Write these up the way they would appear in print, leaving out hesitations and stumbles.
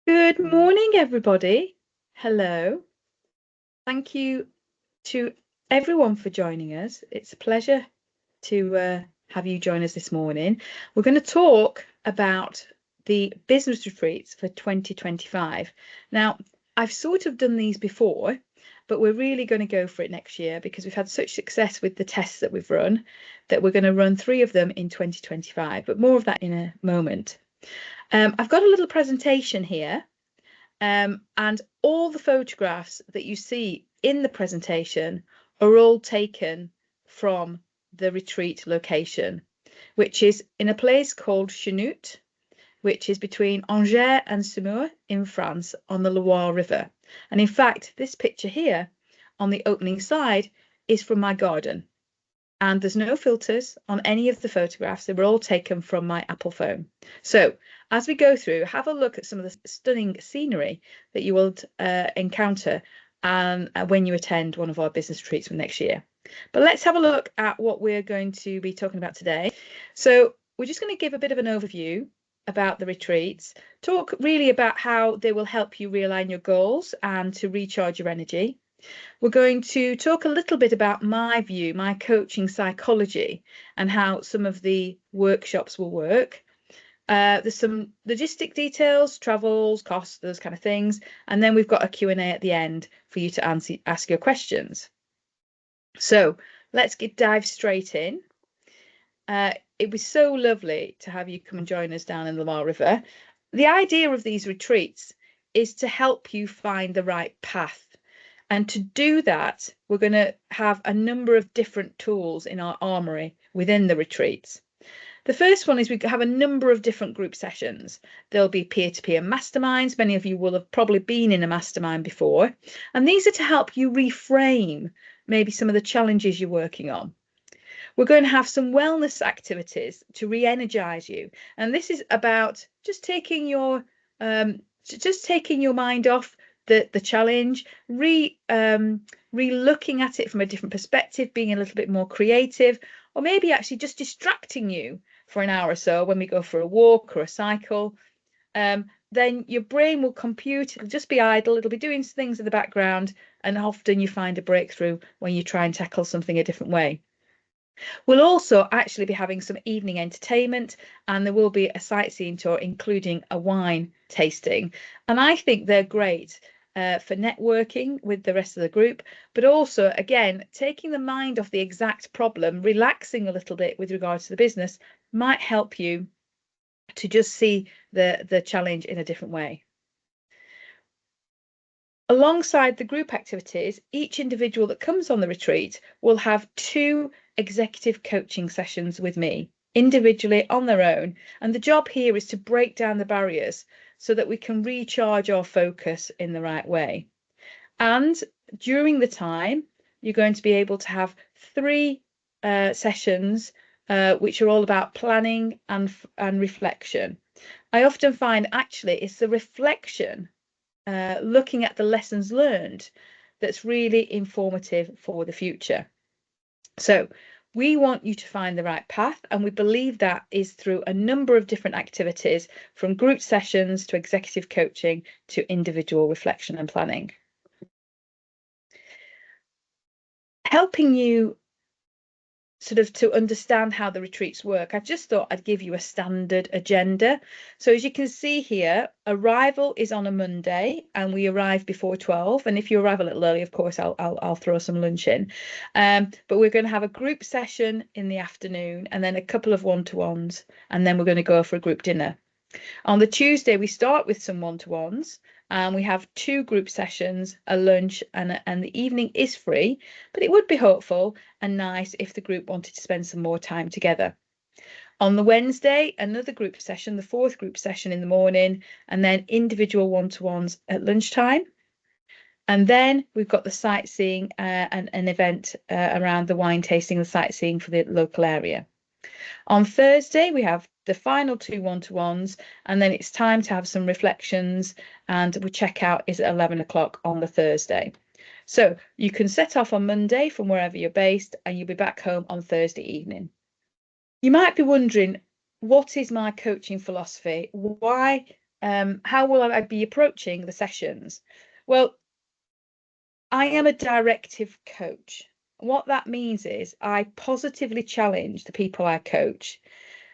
Good morning, everybody. Hello. Thank you to everyone for joining us. It's a pleasure to have you join us this morning. We're going to talk about the business retreats for 2025. Now, I've sort of done these before, but we're really going to go for it next year because we've had such success with the tests that we've run that we're going to run 3 of them in 2025, but more of that in a moment. I've got a little presentation here. And all the photographs that you see in the presentation are all taken from the retreat location, which is in a place called Chenoute, which is between Angers and Saumur in France on the Loire River. And in fact, this picture here on the opening slide is from my garden. And there's no filters on any of the photographs. They were all taken from my Apple phone. So as we go through, have a look at some of the stunning scenery that you will encounter when you attend one of our business retreats for next year. But let's have a look at what we're going to be talking about today. So we're just going to give a bit of an overview about the retreats, talk really about how they will help you realign your goals and to recharge your energy. We're going to talk a little bit about my view, my coaching psychology, and how some of the workshops will work. There's some logistic details, travels, costs, those kind of things. And then we've got a Q&A at the end for you to ask your questions. So let's dive straight in. It was so lovely to have you come and join us down in the Loire River. The idea of these retreats is to help you find the right path. And to do that, we're going to have a number of different tools in our armory within the retreats. The first one is we have a number of different group sessions. There'll be peer-to-peer masterminds. Many of you will have probably been in a mastermind before. And these are to help you reframe maybe some of the challenges you're working on. We're going to have some wellness activities to re-energize you. And this is about just taking your mind off the challenge, re-looking at it from a different perspective, being a little bit more creative, or maybe actually just distracting you for an hour or so when we go for a walk or a cycle. Then your brain will compute, it'll just be idle, it'll be doing things in the background, and often you find a breakthrough when you try and tackle something a different way. We'll also actually be having some evening entertainment, and there will be a sightseeing tour, including a wine tasting. And I think they're great for networking with the rest of the group, but also, again, taking the mind off the exact problem, relaxing a little bit with regards to the business might help you to just see the challenge in a different way. Alongside the group activities, each individual that comes on the retreat will have 2 executive coaching sessions with me, individually on their own. And the job here is to break down the barriers so that we can recharge our focus in the right way. And during the time, you're going to be able to have 3 sessions which are all about planning and reflection. I often find actually it's the reflection, looking at the lessons learned, that's really informative for the future. So we want you to find the right path, and we believe that is through a number of different activities, from group sessions to executive coaching to individual reflection and planning. Helping you sort of to understand how the retreats work, I just thought I'd give you a standard agenda. So as you can see here, arrival is on a Monday and we arrive before 12. And if you arrive a little early, of course, I'll throw some lunch in. But we're going to have a group session in the afternoon and then a couple of one-to-ones, and then we're going to go for a group dinner. On the Tuesday, we start with some one-to-ones, and we have 2 group sessions, a lunch, and the evening is free, but it would be helpful and nice if the group wanted to spend some more time together. On the Wednesday, another group session, the 4th group session in the morning, and then individual one-to-ones at lunchtime. And then we've got the sightseeing and an event around the wine tasting, the sightseeing for the local area. On Thursday, we have the final 2 one-to-ones, and then it's time to have some reflections, and we check out is at 11 o'clock on the Thursday. So you can set off on Monday from wherever you're based, and you'll be back home on Thursday evening. You might be wondering, what is my coaching philosophy? Why how will I be approaching the sessions? Well, I am a directive coach. What that means is I positively challenge the people I coach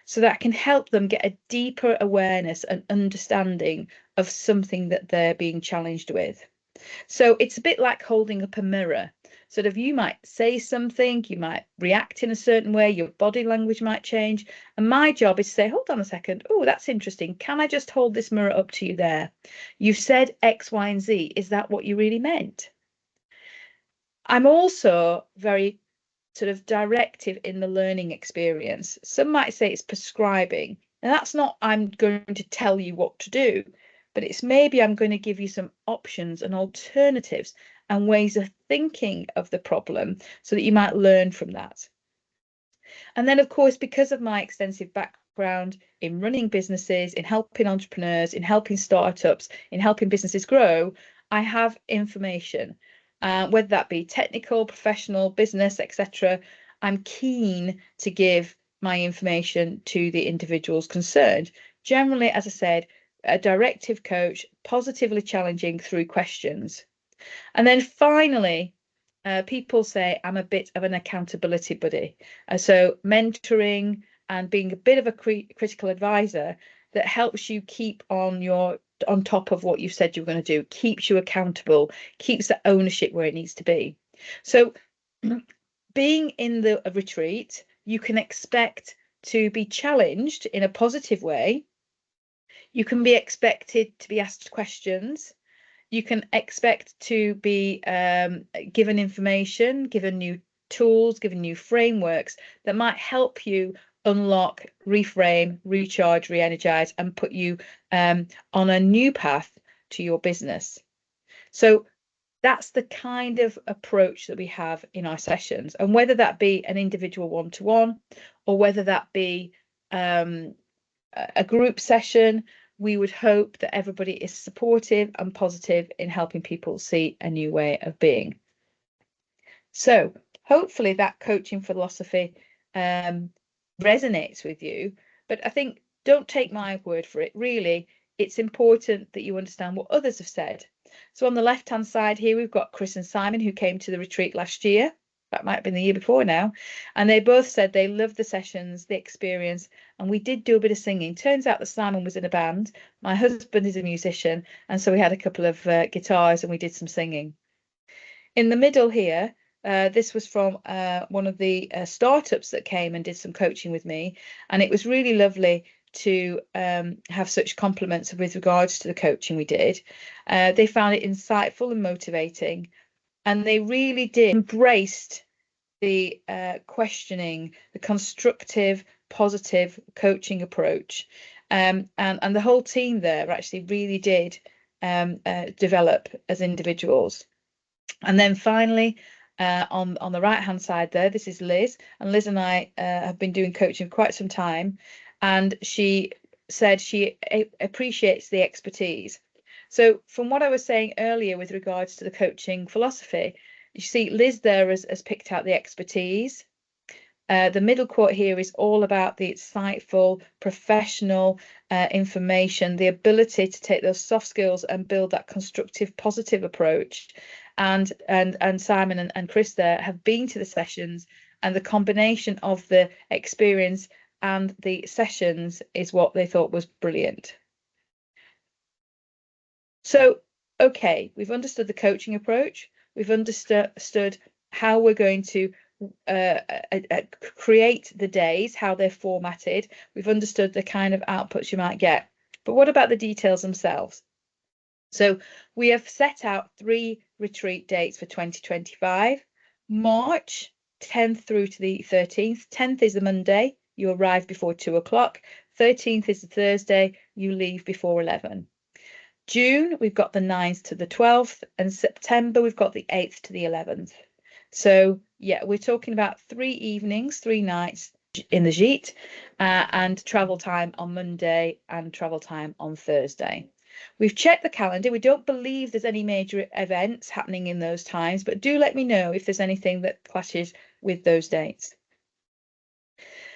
so that I can help them get a deeper awareness and understanding of something that they're being challenged with. So it's a bit like holding up a mirror. Sort of, you might say something, you might react in a certain way, your body language might change. And my job is to say, hold on a second. Oh, that's interesting. Can I just hold this mirror up to you there? You've said X, Y, and Z. Is that what you really meant? I'm also very sort of directive in the learning experience. Some might say it's prescribing, and that's not I'm going to tell you what to do, but it's maybe I'm going to give you some options and alternatives and ways of thinking of the problem so that you might learn from that. And then, of course, because of my extensive background in running businesses, in helping entrepreneurs, in helping startups, in helping businesses grow, I have information, whether that be technical, professional, business, etc. I'm keen to give my information to the individuals concerned. Generally, as I said, a directive coach, positively challenging through questions. And then finally, people say I'm a bit of an accountability buddy. So mentoring and being a bit of a critical advisor that helps you keep on top of what you've said you're going to do, keeps you accountable, keeps the ownership where it needs to be. So being in the retreat, you can expect to be challenged in a positive way. You can be expected to be asked questions. You can expect to be given information, given new tools, given new frameworks that might help you unlock, reframe, recharge, re-energize, and put you on a new path to your business. So that's the kind of approach that we have in our sessions. And whether that be an individual one-to-one or whether that be a group session, we would hope that everybody is supportive and positive in helping people see a new way of being. So hopefully that coaching philosophy resonates with you, but I think don't take my word for it. Really, it's important that you understand what others have said. So on the left-hand side here, we've got Chris and Simon, who came to the retreat last year. That might have been the year before now. And they both said they loved the sessions, the experience, and we did do a bit of singing. Turns out that Simon was in a band. My husband is a musician, and so we had a couple of guitars and we did some singing. In the middle here, this was from one of the startups that came and did some coaching with me, and it was really lovely to have such compliments with regards to the coaching we did. They found it insightful and motivating, and they really did embraced the questioning, the constructive, positive coaching approach. And the whole team there actually really did develop as individuals. And then finally, on the right-hand side there, this is Liz. And Liz and I have been doing coaching for quite some time. And she said she appreciates the expertise. So from what I was saying earlier with regards to the coaching philosophy, you see Liz there has picked out the expertise. The middle quote here is all about the insightful, professional information, the ability to take those soft skills and build that constructive, positive approach. And Simon and Chris there have been to the sessions, and the combination of the experience and the sessions is what they thought was brilliant. So, okay, we've understood the coaching approach. We've understood how we're going to create the days, how they're formatted. We've understood the kind of outputs you might get. But what about the details themselves? So we have set out 3 retreat dates for 2025. March 10th through to the 13th. 10th is the Monday. You arrive before 2 o'clock. 13th is the Thursday. You leave before 11. June, we've got the 9th to the 12th, and September, we've got the 8th to the 11th. So, yeah, we're talking about 3 evenings, 3 nights in the gîte, and travel time on Monday and travel time on Thursday. We've checked the calendar. We don't believe there's any major events happening in those times, but do let me know if there's anything that clashes with those dates.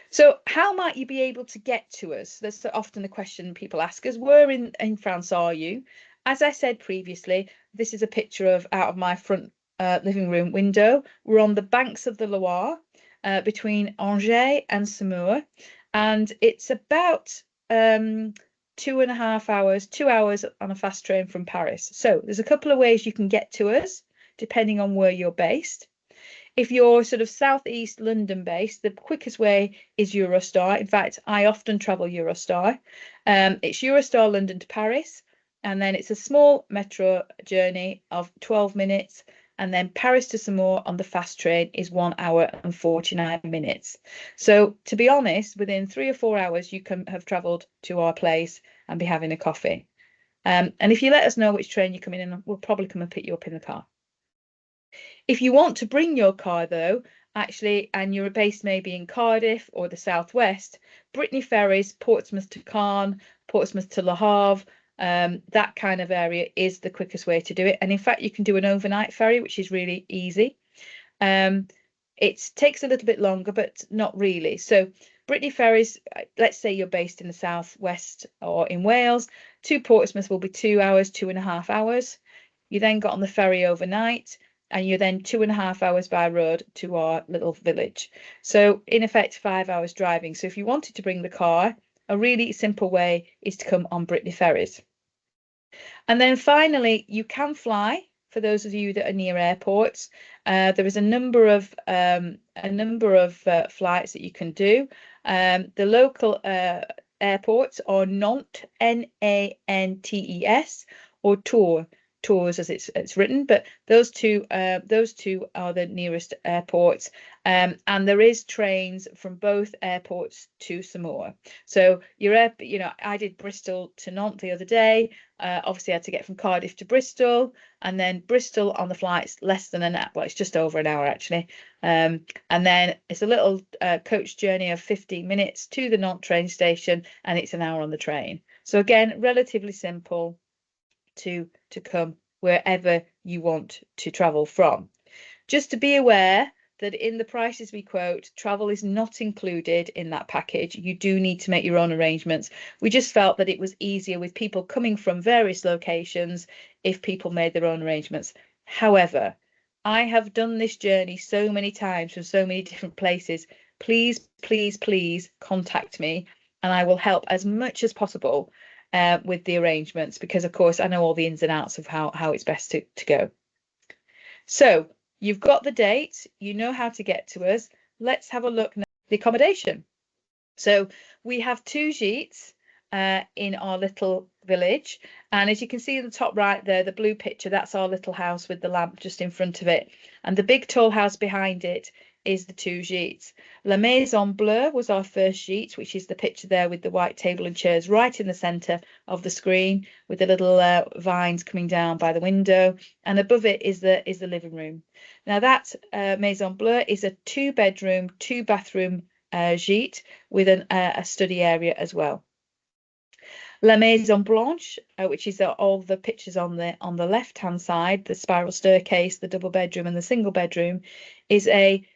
So how might you be able to get to us? That's often the question people ask us. Where in France are you? As I said previously, this is a picture of out of my front living room window. We're on the banks of the Loire, between Angers and Saumur, and it's about 2.5 hours, 2 hours on a fast train from Paris. So there's a couple of ways you can get to us, depending on where you're based. If you're sort of southeast London based, the quickest way is Eurostar. In fact, I often travel Eurostar. It's Eurostar London to Paris, and then it's a small metro journey of 12 minutes. And then Paris to Saumur on the fast train is 1 hour and 49 minutes. So to be honest, within 3 or 4 hours, you can have travelled to our place and be having a coffee. And if you let us know which train you're coming in, we'll probably come and pick you up in the car. If you want to bring your car, though, actually, and you're based maybe in Cardiff or the southwest, Brittany ferries, Portsmouth to Caen, Portsmouth to Le Havre, that kind of area is the quickest way to do it. And in fact, you can do an overnight ferry, which is really easy. It takes a little bit longer, but not really. So Brittany ferries, let's say you're based in the southwest or in Wales, to Portsmouth will be 2 hours, 2.5 hours. You then got on the ferry overnight, and you're then 2.5 hours by road to our little village. So in effect, 5 hours driving. So if you wanted to bring the car, a really simple way is to come on Brittany ferries. And then finally, you can fly. For those of you that are near airports, there is a number of flights that you can do. The local airports are Nantes, Nantes, or Tours as it's written, but those two are the nearest airports, and there is trains from both airports to Saumur. So I did Bristol to Nantes the other day. Obviously, I had to get from Cardiff to Bristol, and then Bristol on the flight's less than an hour. Well, it's just over an hour actually, and then it's a little coach journey of 15 minutes to the Nantes train station, and it's an hour on the train. So again, relatively simple to come wherever you want to travel from. Just to be aware that in the prices we quote, travel is not included in that package. You do need to make your own arrangements. We just felt that it was easier with people coming from various locations if people made their own arrangements. However, I have done this journey so many times from so many different places. Please, please, please contact me, and I will help as much as possible with the arrangements, because of course I know all the ins and outs of how it's best to go. So you've got the date, you know how to get to us. Let's have a look now at the accommodation. So we have 2 gîtes in our little village, and as you can see in the top right there, the blue picture, that's our little house with the lamp just in front of it, and the big tall house behind it is the 2 gîtes. La Maison Bleue was our first gîte, which is the picture there with the white table and chairs right in the centre of the screen, with the little vines coming down by the window, and above it is the living room. Now that Maison Bleue is a 2-bedroom, 2-bathroom gîte with a study area as well. La Maison Blanche, which is all the pictures on the left hand side, the spiral staircase, the double bedroom and the single bedroom, is a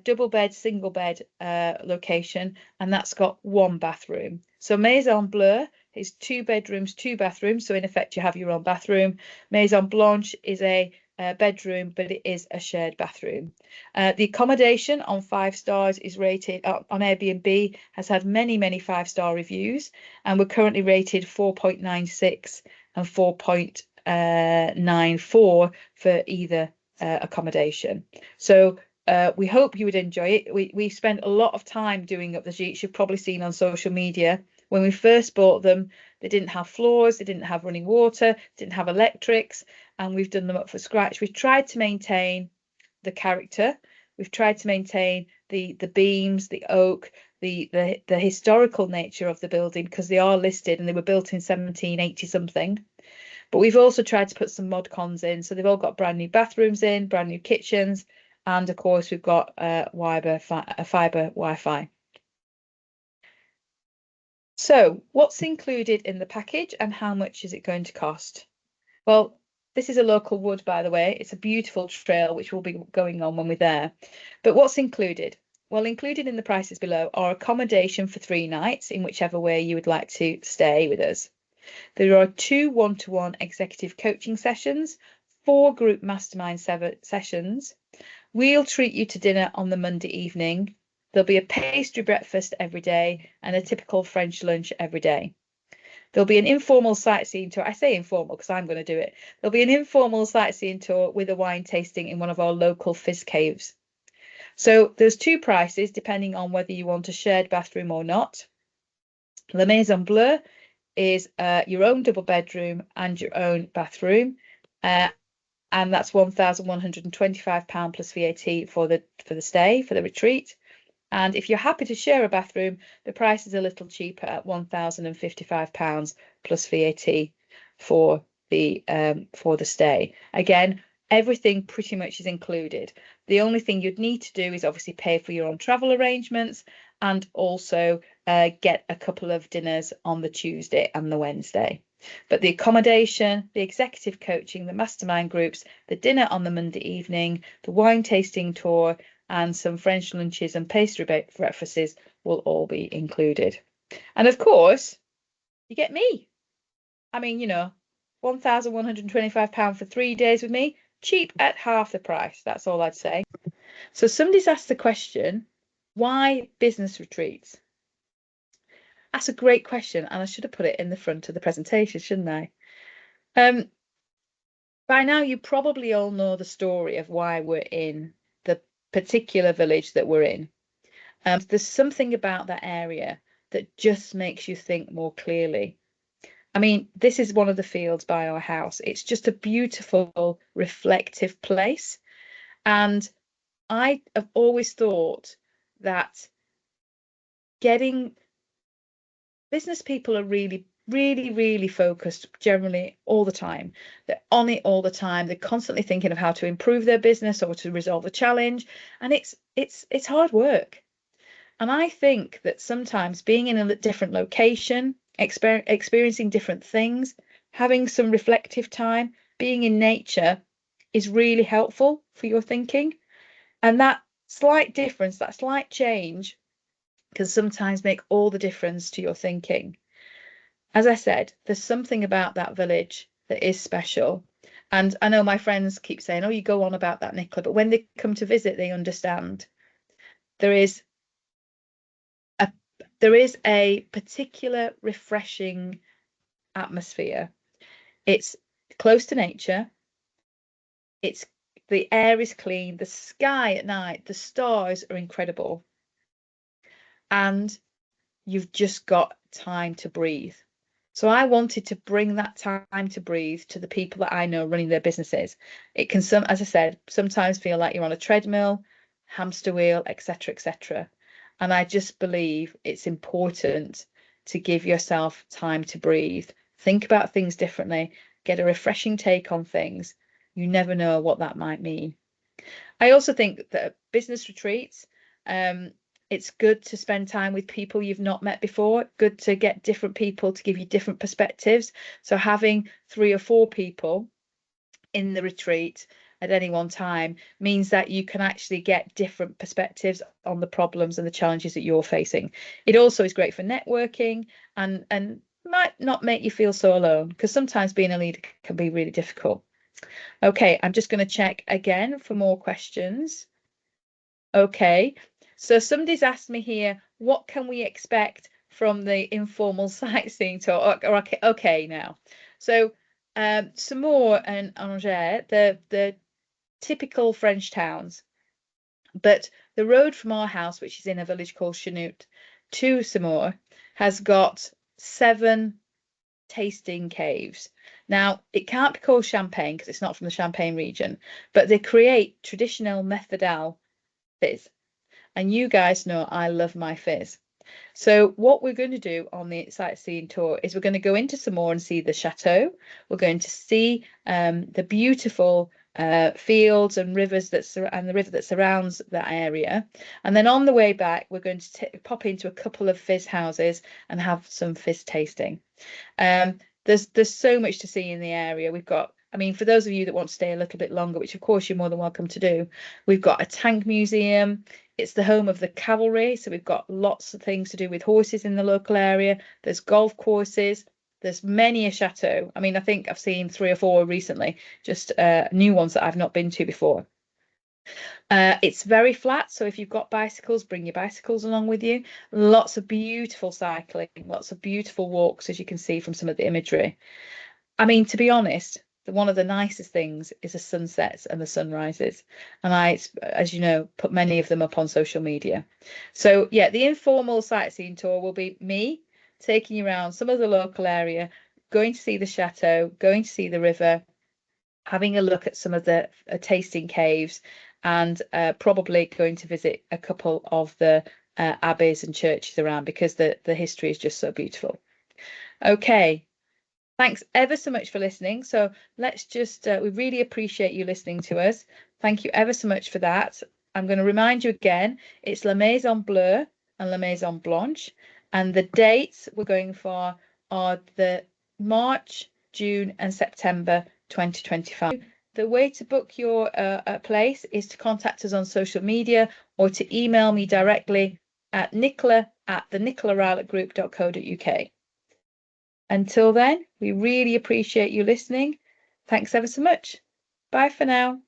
double bed, single bed location, and that's got 1 bathroom. So Maison Bleue is 2 bedrooms, 2 bathrooms, so in effect you have your own bathroom. Maison Blanche is a bedroom, but it is a shared bathroom. The accommodation on 5 stars is rated on Airbnb, has had many 5-star reviews, and we're currently rated 4.96 and 4.94 for either accommodation. So we hope you would enjoy it. We spent a lot of time doing up the gîtes. You've probably seen on social media. When we first bought them, they didn't have floors, they didn't have running water, didn't have electrics, and we've done them up from scratch. We've tried to maintain the character. We've tried to maintain the beams, the oak, the historical nature of the building, because they are listed and they were built in 1780 something. But we've also tried to put some mod cons in, so they've all got brand new bathrooms in, brand new kitchens, and of course we've got fibre Wi-Fi. So what's included in the package and how much is it going to cost? Well, this is a local wood, by the way. It's a beautiful trail which we'll be going on when we're there. But what's included? well, included in the prices below are accommodation for 3 nights in whichever way you would like to stay with us. There are 2 one-to-one executive coaching sessions, 4 group mastermind sessions. We'll treat you to dinner on the Monday evening. There'll be a pastry breakfast every day and a typical French lunch every day. There'll be an informal sightseeing tour. I say informal because I'm going to do it. There'll be an informal sightseeing tour with a wine tasting in one of our local fizz caves. So there's 2 prices depending on whether you want a shared bathroom or not. La Maison Bleue is your own double bedroom and your own bathroom, and that's £1,125 plus VAT for the stay, for the retreat. And if you're happy to share a bathroom, the price is a little cheaper at £1,055 plus VAT for the stay. Again, everything pretty much is included. The only thing you'd need to do is obviously pay for your own travel arrangements and also get a couple of dinners on the Tuesday and the Wednesday. But the accommodation, the executive coaching, the mastermind groups, the dinner on the Monday evening, the wine tasting tour, and some French lunches and pastry breakfasts will all be included. And of course, you get me. I mean, you know, £1,125 for 3 days with me, cheap at half the price. That's all I'd say. So somebody's asked the question, why business retreats? That's a great question, and I should have put it in the front of the presentation, shouldn't I? By now, you probably all know the story of why we're in the particular village that we're in. There's something about that area that just makes you think more clearly. I mean, this is one of the fields by our house. It's just a beautiful, reflective place. And I have always thought that business people are really, really, really focused generally all the time. They're on it all the time. They're constantly thinking of how to improve their business or to resolve a challenge. And it's hard work. And I think that sometimes being in a different location, experiencing different things, having some reflective time, being in nature is really helpful for your thinking. And that slight difference, that slight change can sometimes make all the difference to your thinking. As I said, there's something about that village that is special. And I know my friends keep saying, oh, you go on about that, Nicola, but when they come to visit, they understand. There is a particular refreshing atmosphere. It's close to nature. The air is clean. The sky at night, the stars are incredible. And you've just got time to breathe. So I wanted to bring that time to breathe to the people that I know running their businesses. It can, as I said, sometimes feel like you're on a treadmill, hamster wheel, etc., etc. And I just believe it's important to give yourself time to breathe, think about things differently, get a refreshing take on things. You never know what that might mean. I also think that business retreats, it's good to spend time with people you've not met before, good to get different people to give you different perspectives. So having 3 or 4 people in the retreat at any one time means that you can actually get different perspectives on the problems and the challenges that you're facing. It also is great for networking and might not make you feel so alone, because sometimes being a leader can be really difficult. Okay, I'm just going to check again for more questions. Okay, so somebody's asked me here, what can we expect from the informal sightseeing tour? Okay, now. So Saumur and Angers, the typical French towns, but the road from our house, which is in a village called Chenoute, to Saumur, has got 7 tasting caves. Now, it can't be called champagne because it's not from the Champagne region, but they create traditional méthodial fizz. And you guys know I love my fizz. So what we're going to do on the sightseeing tour is we're going to go into Saumur and see the chateau. We're going to see the beautiful fields and rivers and the river that surrounds that area. And then on the way back, we're going to pop into a couple of fizz houses and have some fizz tasting. There's so much to see in the area. We've got, I mean, for those of you that want to stay a little bit longer, which of course you're more than welcome to do, we've got a tank museum It's the home of the cavalry, so we've got lots of things to do with horses in the local area. There's golf courses. There's many a chateau. I mean, I think I've seen 3 or 4 recently, just new ones that I've not been to before. It's very flat, so if you've got bicycles, bring your bicycles along with you. Lots of beautiful cycling, lots of beautiful walks, as you can see from some of the imagery. I mean, to be honest, one of the nicest things is the sunsets and the sunrises. And I, as you know, put many of them up on social media. So yeah, the informal sightseeing tour will be me taking you around some of the local area, going to see the chateau, going to see the river, having a look at some of the tasting caves, and probably going to visit a couple of the abbeys and churches around, because the history is just so beautiful. Okay. Thanks ever so much for listening. So let's just, we really appreciate you listening to us. Thank you ever so much for that. I'm going to remind you again, it's La Maison Bleue and La Maison Blanche. And the dates we're going for are the March, June and September 2025. The way to book your place is to contact us on social media or to email me directly at nicola@thenicolarylett.group.co.uk. Until then, we really appreciate you listening. Thanks ever so much. Bye for now.